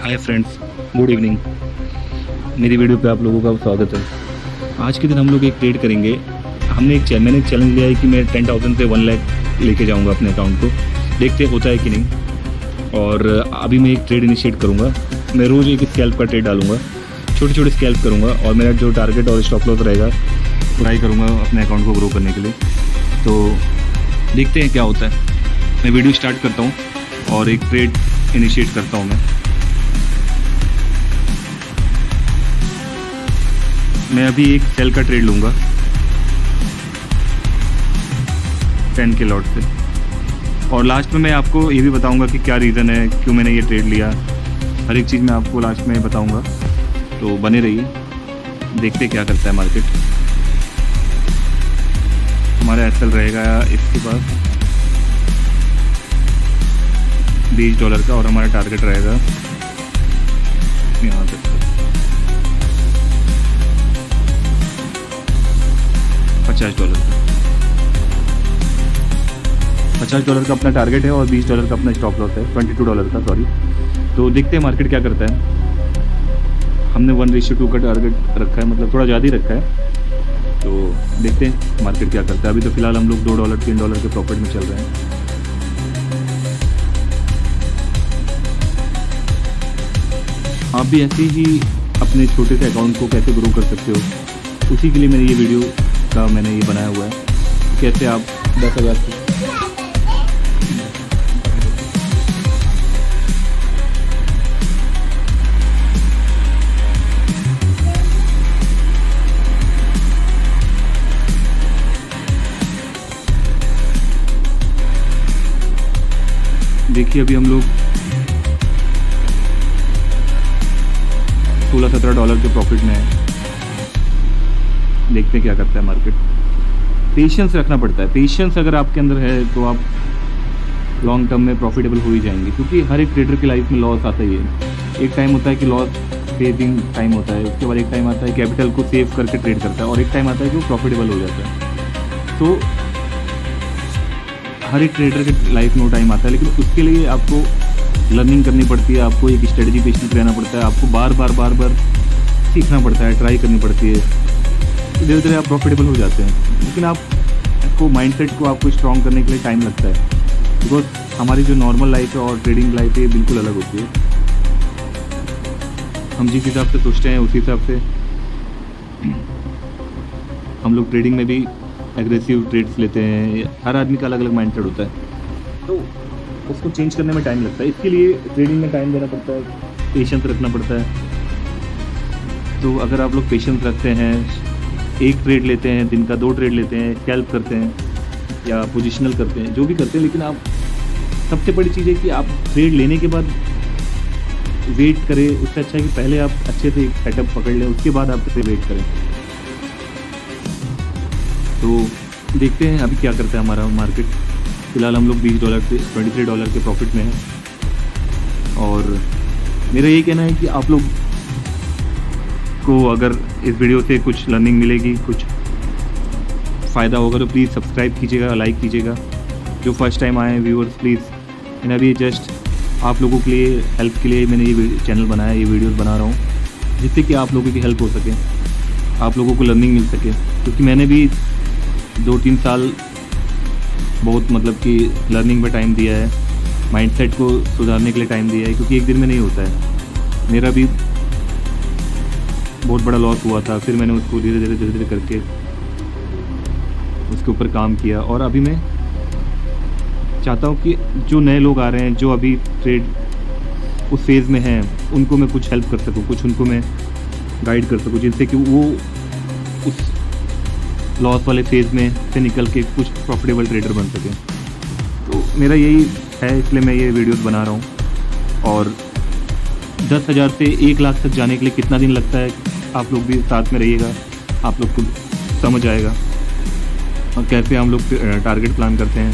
Hi friends, good evening. मेरी video पे आप लोगों का स्वागत है। आज के दिन हम लोग एक ट्रेड करेंगे। मैंने एक चैलेंज लिया है कि मैं 10,000 से 1 लाख लेके जाऊंगा अपने अकाउंट को। देखते होता है कि नहीं। और अभी मैं एक ट्रेड इनिशिएट करूंगा। मैं रोज़ एक स्कैल्प का ट्रेड डालूंगा, छोटे स्कैल्प करूंगा और मेरा जो टारगेट और स्टॉप लॉस रहेगा ट्राई करूंगा अपने अकाउंट को ग्रो करने के लिए। तो देखते हैं क्या होता है। मैं वीडियो स्टार्ट करता हूँ और एक ट्रेड इनिशिएट करता हूँ। मैं अभी एक सेल का ट्रेड लूँगा 10 के लॉट से, और लास्ट में मैं आपको ये भी बताऊंगा कि क्या रीज़न है क्यों मैंने ये ट्रेड लिया। हर एक चीज़ मैं आपको लास्ट में बताऊंगा, तो बने रहिए। देखते क्या करता है मार्केट। हमारा एसएल रहेगा इसके पास $20 का, और हमारा टारगेट रहेगा यहाँ तक $50 का। $50 का अपना टारगेट है और $20 का अपना स्टॉप लॉस है, $22 का, सॉरी। तो देखते हैं मार्केट क्या करता है। हमने 1:2 का टारगेट रखा है, मतलब थोड़ा ज़्यादा ही रखा है। तो देखते हैं मार्केट क्या करता है। अभी तो फिलहाल हम लोग $2 $3 के प्रॉफिट में चल रहे हैं। आप भी ऐसे ही अपने छोटे से अकाउंट को कैसे ग्रो कर सकते हो, उसी के लिए मैंने ये वीडियो का ये बनाया हुआ है। कैसे आप 10,000 से देखिए, अभी हम लोग $16-17 के प्रॉफिट में है। देखते हैं क्या करता है मार्केट। पेशेंस रखना पड़ता है। पेशेंस अगर आपके अंदर है तो आप लॉन्ग टर्म में प्रॉफिटेबल हो ही जाएंगे, क्योंकि हर एक ट्रेडर की लाइफ में लॉस आता ही है। एक टाइम होता है कि लॉस सेविंग टाइम होता है, उसके बाद एक टाइम आता है कैपिटल को सेव करके ट्रेड करता है, और एक टाइम आता है कि वो प्रॉफिटेबल हो जाता है। तो हर एक ट्रेडर के लाइफ में वो टाइम आता है, लेकिन उसके लिए आपको लर्निंग करनी पड़ती है, आपको एक स्ट्रेटजी पेशेंस रहना पड़ता है, आपको बार बार सीखना पड़ता है, ट्राई करनी पड़ती है। धीरे धीरे आप प्रॉफिटेबल हो जाते हैं, लेकिन आपको माइंडसेट को आपको स्ट्रॉन्ग करने के लिए टाइम लगता है। बिकॉज हमारी जो नॉर्मल लाइफ है और ट्रेडिंग लाइफ है ये बिल्कुल अलग होती है। हम जिस हिसाब से सोचते हैं उसी हिसाब से हम लोग ट्रेडिंग में भी एग्रेसिव ट्रेड्स लेते हैं। हर आदमी का अलग अलग माइंडसेट होता है, तो उसको चेंज करने में टाइम लगता है। इसके लिए ट्रेडिंग में टाइम देना पड़ता है, पेशेंस रखना पड़ता है। तो अगर आप लोग पेशेंस रखते हैं, एक ट्रेड लेते हैं, दिन का 2 ट्रेड लेते हैं, स्कैल्प करते हैं या पोजिशनल करते हैं, जो भी करते हैं, लेकिन आप सबसे बड़ी चीज़ है कि आप ट्रेड लेने के बाद वेट करें। उससे अच्छा है कि पहले आप अच्छे से सेटअप पकड़ लें, उसके बाद आप वेट करें। तो देखते हैं अभी क्या करता है हमारा मार्केट। फिलहाल हम लोग $20 से $23 के प्रॉफिट में हैं। और मेरा ये कहना है कि आप लोग को अगर इस वीडियो से कुछ लर्निंग मिलेगी, कुछ फ़ायदा होगा, तो प्लीज़ सब्सक्राइब कीजिएगा, लाइक कीजिएगा। जो फर्स्ट टाइम आए हैं व्यूअर्स, प्लीज़। मैंने अभी जस्ट आप लोगों के लिए हेल्प के लिए मैंने ये चैनल बनाया, ये वीडियोस बना रहा हूँ, जिससे कि आप लोगों की हेल्प हो सके, आप लोगों को लर्निंग मिल सके। क्योंकि मैंने भी 2-3 साल बहुत कि लर्निंग में टाइम दिया है, माइंडसेट को सुधारने के लिए टाइम दिया है, क्योंकि एक दिन में नहीं होता है। मेरा भी बहुत बड़ा लॉस हुआ था, फिर मैंने उसको धीरे धीरे करके उसके ऊपर काम किया। और अभी मैं चाहता हूँ कि जो नए लोग आ रहे हैं, जो अभी ट्रेड उस फेज़ में हैं, उनको मैं कुछ हेल्प कर सकूँ, कुछ उनको मैं गाइड कर सकूँ, जिससे कि वो उस लॉस वाले फेज़ में से निकल के कुछ प्रॉफिटेबल ट्रेडर बन सकें। तो मेरा यही है, इसलिए मैं ये वीडियोस बना रहा हूँ। और 10,000 से 1 लाख तक जाने के लिए कितना दिन लगता है, आप लोग भी साथ में रहिएगा, आप लोग को समझ आएगा। और कैसे हम लोग टारगेट प्लान करते हैं,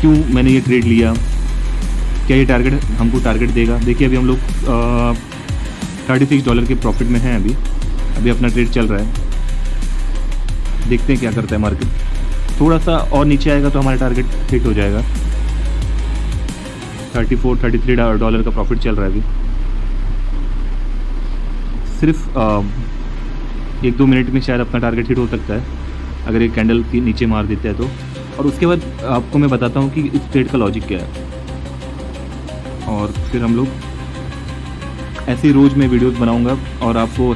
क्यों मैंने ये ट्रेड लिया, क्या ये टारगेट हमको टारगेट देगा। देखिए, अभी हम लोग $36 के प्रॉफिट में हैं। अभी अपना ट्रेड चल रहा है। देखते हैं क्या करता है मार्केट। थोड़ा सा और नीचे आएगा तो हमारा टारगेट हिट हो जाएगा। $34-33 का प्रॉफिट चल रहा है अभी। सिर्फ 1-2 मिनट में शायद अपना टारगेट हिट हो सकता है अगर एक कैंडल के नीचे मार देता है तो। और उसके बाद आपको मैं बताता हूँ कि इस ट्रेड का लॉजिक क्या है, और फिर हम लोग ऐसे ही रोज़ मैं वीडियोस बनाऊंगा और आपको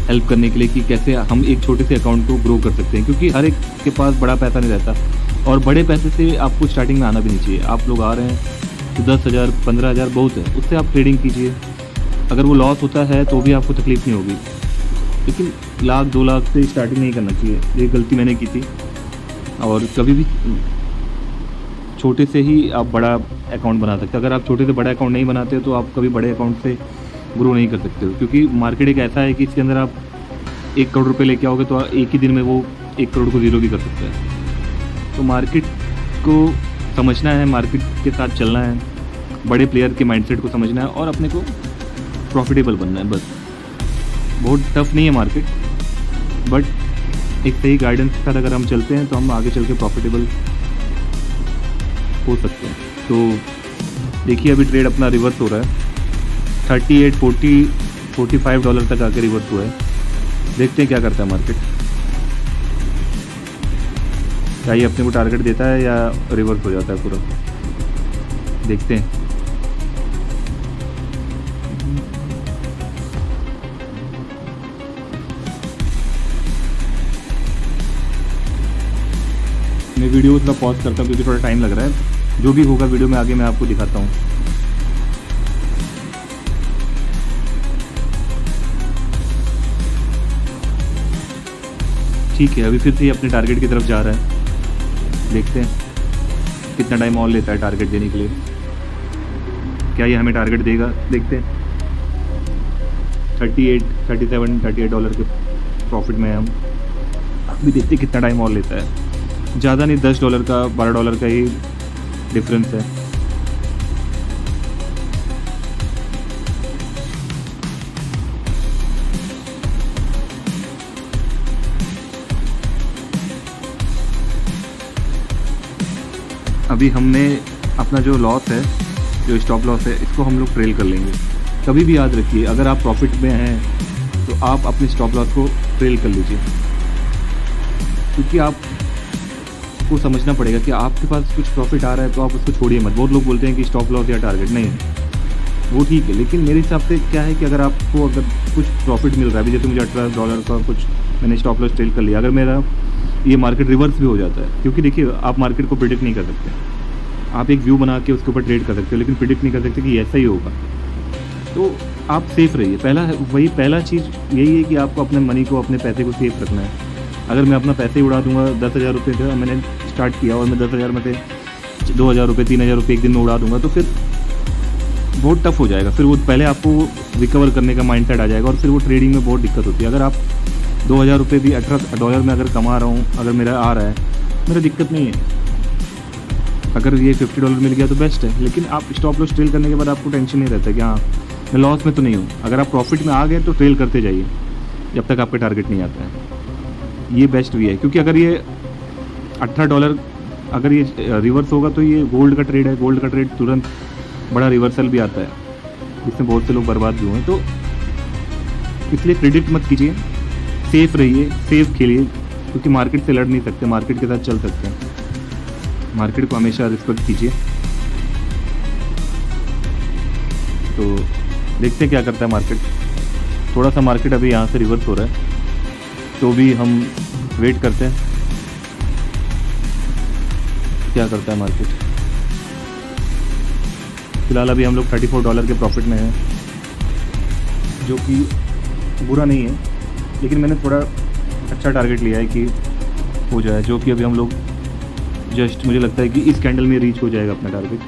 हेल्प करने के लिए कि कैसे हम एक छोटे से अकाउंट को ग्रो कर सकते हैं, क्योंकि हर एक के पास बड़ा पैसा नहीं रहता और बड़े पैसे से आपको स्टार्टिंग में आना भी नहीं चाहिए। आप लोग आ रहे हैं तो 10,000 15,000 बहुत है, उससे आप ट्रेडिंग कीजिए। अगर वो लॉस होता है तो भी आपको तकलीफ़ नहीं होगी, लेकिन 1,00,000 2 लाख से स्टार्टिंग नहीं करना चाहिए। ये गलती मैंने की थी। और कभी भी छोटे से ही आप बड़ा अकाउंट बना सकते हैं। अगर आप छोटे से बड़ा अकाउंट नहीं बनाते तो आप कभी बड़े अकाउंट से ग्रो नहीं कर सकते हो, क्योंकि मार्केट एक ऐसा है कि इसके अंदर आप 1 करोड़ रुपए लेके आओगे तो एक ही दिन में वो 1 करोड़ को ज़ीरो भी कर सकते हैं। तो मार्केट को समझना है, मार्केट के साथ चलना है, बड़े प्लेयर के माइंडसेट को समझना है और अपने को प्रॉफिटेबल बनना है बस। बहुत टफ नहीं है मार्केट, बट एक सही गाइडेंस के साथ अगर हम चलते हैं तो हम आगे चल के प्रॉफिटेबल हो सकते हैं। तो देखिए अभी ट्रेड अपना रिवर्स हो रहा है, 38 40 45 डॉलर तक आके रिवर्स हुआ है। देखते हैं क्या करता है मार्केट, क्या ये अपने को टारगेट देता है या रिवर्स हो जाता है पूरा, देखते हैं। मैं वीडियो थोड़ा पॉज करता हूँ क्योंकि थोड़ा टाइम लग रहा है। जो भी होगा वीडियो में आगे मैं आपको दिखाता हूँ। ठीक है, अभी फिर से अपने टारगेट की तरफ जा रहा है। देखते हैं कितना टाइम और लेता है टारगेट देने के लिए, क्या ये हमें टारगेट देगा, देखते हैं। 38 डॉलर के प्रॉफिट में हम अभी देखते हैं कितना टाइम और लेता है। ज़्यादा नहीं, 10 डॉलर का 12 डॉलर का ही डिफरेंस है। अभी हमने अपना जो लॉस है, जो स्टॉप लॉस है, इसको हम लोग ट्रेल कर लेंगे। कभी भी याद रखिए, अगर आप प्रॉफिट में हैं तो आप अपने स्टॉप लॉस को ट्रेल कर लीजिए, क्योंकि आपको समझना पड़ेगा कि आपके पास कुछ प्रॉफिट आ रहा है तो आप उसको छोड़िए मत। बहुत लोग बोलते हैं कि स्टॉप लॉस या टारगेट, नहीं वो ठीक है, लेकिन मेरे हिसाब से क्या है कि अगर कुछ प्रॉफिट मिल रहा है, अभी जैसे मुझे 18 डॉलर का कुछ मैंने स्टॉप लॉस ट्रेल कर लिया, अगर मेरा ये मार्केट रिवर्स भी हो जाता है, क्योंकि देखिए आप मार्केट को प्रिडिक्ट नहीं कर सकते। आप एक व्यू बना के उसके ऊपर ट्रेड कर सकते हो, लेकिन प्रिडिक्ट नहीं कर सकते कि ऐसा ही होगा। तो आप सेफ़ रहिए। पहला चीज़ यही है कि आपको अपने मनी को, अपने पैसे को सेफ रखना है। अगर मैं अपना पैसे ही उड़ा दूंगा, 10,000 रुपये से मैंने स्टार्ट किया और मैं 10,000 में से 2,000 रुपये 3,000 रुपये एक दिन में उड़ा दूंगा, तो फिर बहुत टफ हो जाएगा। फिर वो पहले आपको रिकवर करने का माइंडसेट आ जाएगा और फिर वो ट्रेडिंग में बहुत दिक्कत होती है। अगर आप 2,000 रुपये भी 18 डॉलर में अगर कमा रहा हूँ, अगर मेरा आ रहा है, मेरा दिक्कत नहीं है। अगर ये 50 डॉलर मिल गया तो बेस्ट है, लेकिन आप स्टॉप लॉस ट्रेल करने के बाद आपको टेंशन नहीं रहता कि हाँ मैं लॉस में तो नहीं हूँ। अगर आप प्रॉफिट में आ गए तो ट्रेल करते जाइए जब तक आपका टारगेट नहीं आता है। ये बेस्ट भी है, क्योंकि अगर ये 18 डॉलर अगर ये रिवर्स होगा तो ये गोल्ड का ट्रेड है। गोल्ड का ट्रेड तुरंत बड़ा रिवर्सल भी आता है, जिसमें बहुत से लोग बर्बाद भी हुए। तो इसलिए प्रेडिक्ट मत कीजिए, सेफ रहिए, सेफ खेलिए, क्योंकि मार्केट से लड़ नहीं सकते, मार्केट के साथ चल सकते हैं। मार्केट को हमेशा रिस्पेक्ट कीजिए। तो देखते हैं क्या करता है मार्केट। थोड़ा सा मार्केट अभी यहाँ से रिवर्स हो रहा है, तो भी हम वेट करते हैं क्या करता है मार्केट। फिलहाल अभी हम लोग 34 डॉलर के प्रॉफिट में हैं, जो कि बुरा नहीं है, लेकिन मैंने थोड़ा अच्छा टारगेट लिया है कि हो जाए, जो कि अभी हम लोग जस्ट मुझे लगता है कि इस कैंडल में रीच हो जाएगा अपना टारगेट।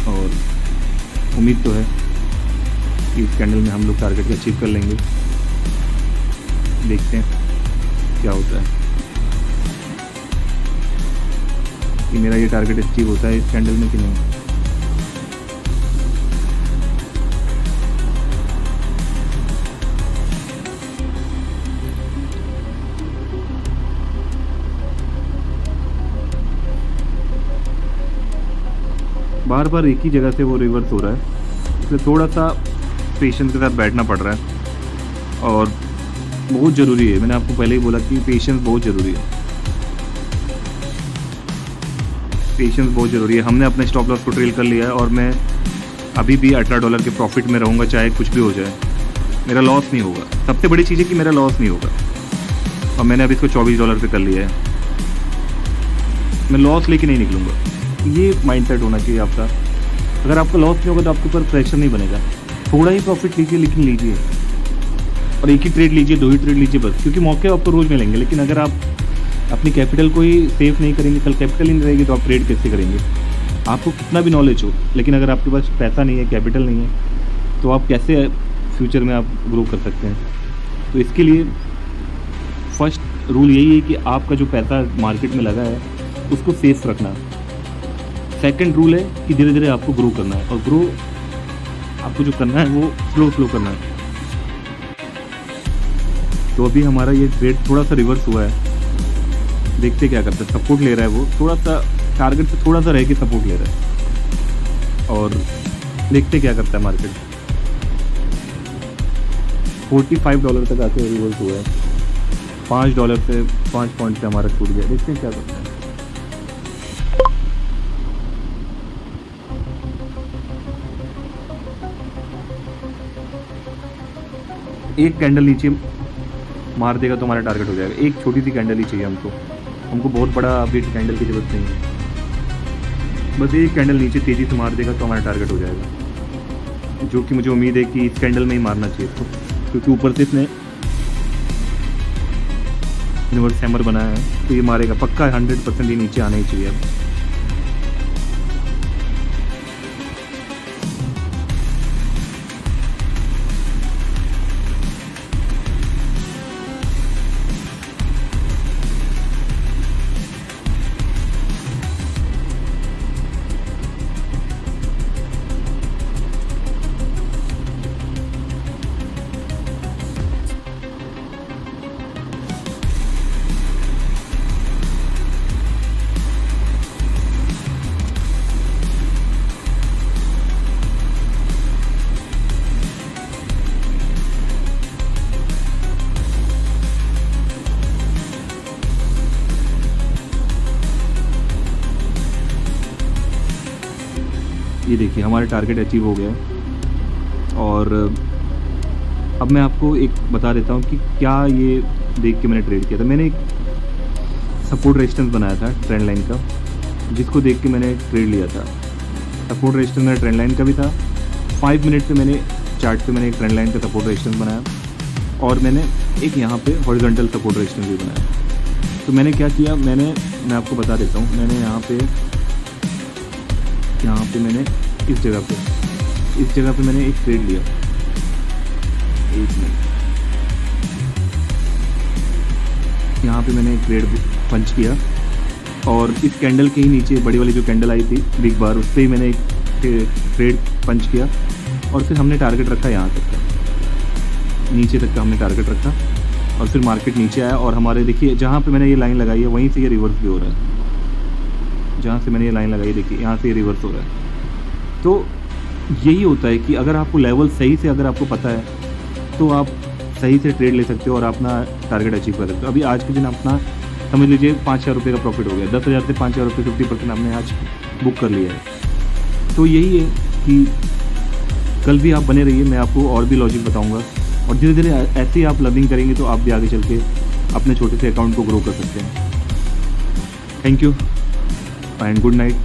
और उम्मीद तो है कि इस कैंडल में हम लोग टारगेट को अचीव कर लेंगे। देखते हैं क्या होता है कि मेरा ये टारगेट अचीव होता है इस कैंडल में कि नहीं। बार बार एक ही जगह से वो रिवर्स हो रहा है, इसलिए थोड़ा सा पेशेंस के साथ बैठना पड़ रहा है और बहुत ज़रूरी है। मैंने आपको पहले ही बोला कि पेशेंस बहुत ज़रूरी है, पेशेंस बहुत ज़रूरी है। हमने अपने स्टॉप लॉस को ट्रेल कर लिया है और मैं अभी भी $18 के प्रॉफिट में रहूँगा, चाहे कुछ भी हो जाए, मेरा लॉस नहीं होगा। सबसे बड़ी चीज़ है कि मेरा लॉस नहीं होगा। और मैंने अभी इसको $24 पे कर लिया है, मैं लॉस लेके नहीं निकलूँगा। ये माइंडसेट होना चाहिए आपका। अगर आपका लॉस नहीं होगा तो आपके ऊपर प्रेशर नहीं बनेगा। थोड़ा ही प्रॉफिट लीजिए, लेकिन लीजिए, और एक ही ट्रेड लीजिए, 2 ही ट्रेड लीजिए बस, क्योंकि मौके आपको रोज़ मिलेंगे। लेकिन अगर आप अपनी कैपिटल को ही सेफ नहीं करेंगे, कल कैपिटल ही नहीं रहेगी, तो आप ट्रेड कैसे करेंगे? आपको कितना भी नॉलेज हो, लेकिन अगर आपके पास पैसा नहीं है, कैपिटल नहीं है, तो आप कैसे फ्यूचर में आप ग्रो कर सकते हैं? तो इसके लिए फर्स्ट रूल यही है कि आपका जो पैसा मार्केट में लगा है उसको सेफ रखना। सेकंड रूल है कि धीरे धीरे आपको ग्रो करना है, और ग्रो आपको जो करना है वो स्लो करना है। तो अभी हमारा ये ट्रेड थोड़ा सा रिवर्स हुआ है, देखते क्या करता है। सपोर्ट ले रहा है वो, थोड़ा सा टारगेट से थोड़ा सा रह के सपोर्ट ले रहा है, और देखते क्या करता है मार्केट। $45 तक आके रिवर्स हुआ है, $5 से 5 पॉइंट से हमारा छूट गया। देखते हैं क्या करता है। एक कैंडल नीचे मार देगा तो हमारा टारगेट हो जाएगा। एक छोटी सी कैंडल ही चाहिए हमको बहुत बड़ा अभी कैंडल की ज़रूरत नहीं है। बस एक कैंडल नीचे तेज़ी से मार देगा तो हमारा टारगेट हो जाएगा, जो कि मुझे उम्मीद है कि इस कैंडल में ही मारना चाहिए इसको, क्योंकि ऊपर से इसने यूनिवर्स हैमर बनाया है, तो ये मारेगा पक्का। 100% ये नीचे आना ही चाहिए अब। ये देखिए हमारा टारगेट अचीव हो गया है। और अब मैं आपको एक बता देता हूँ कि क्या ये देख के मैंने ट्रेड किया था। मैंने एक सपोर्ट रेजिस्टेंस बनाया था ट्रेंड लाइन का, जिसको देख के मैंने ट्रेड लिया था। सपोर्ट रेजिस्टेंस मेरा ट्रेंड लाइन का भी था। 5 मिनट पे मैंने चार्ट पे मैंने एक ट्रेंड लाइन का सपोर्ट रेजिस्टेंस बनाया, और मैंने एक यहाँ पे हॉरिजॉन्टल सपोर्ट रेजिस्टेंस भी बनाया। तो मैंने क्या किया, मैं आपको बता देता हूँ। मैंने यहाँ पे मैंने इस जगह पे मैंने एक ट्रेड लिया। एक मिनट, यहाँ पे मैंने एक ट्रेड पंच किया, और इस कैंडल के ही नीचे बड़ी वाली जो कैंडल आई थी बिग बार, उस पर ही मैंने एक ट्रेड पंच किया, और फिर हमने टारगेट रखा यहाँ तक का, नीचे तक का हमने टारगेट रखा। और फिर मार्केट नीचे आया, और हमारे देखिए जहाँ पे मैंने ये लाइन लगाई है वहीं से ये रिवर्स भी हो रहा है। जहाँ से मैंने ये लाइन लगाई देखिए यहाँ से ये रिवर्स हो रहा है। तो यही होता है कि अगर आपको लेवल सही से अगर आपको पता है तो आप सही से ट्रेड ले सकते हो और अपना टारगेट अचीव कर सकते हो। अभी आज के दिन अपना समझ लीजिए 5,000 का प्रॉफिट हो गया। 10,000 से 5,000 50% हमने आज बुक कर लिया है। तो यही है कि कल भी आप बने रहिए, मैं आपको और भी लॉजिक बताऊँगा, और धीरे धीरे ऐसे ही आप लर्निंग करेंगे तो आप भी आगे चल के अपने छोटे से अकाउंट को ग्रो कर सकते हैं। Thank you and good night.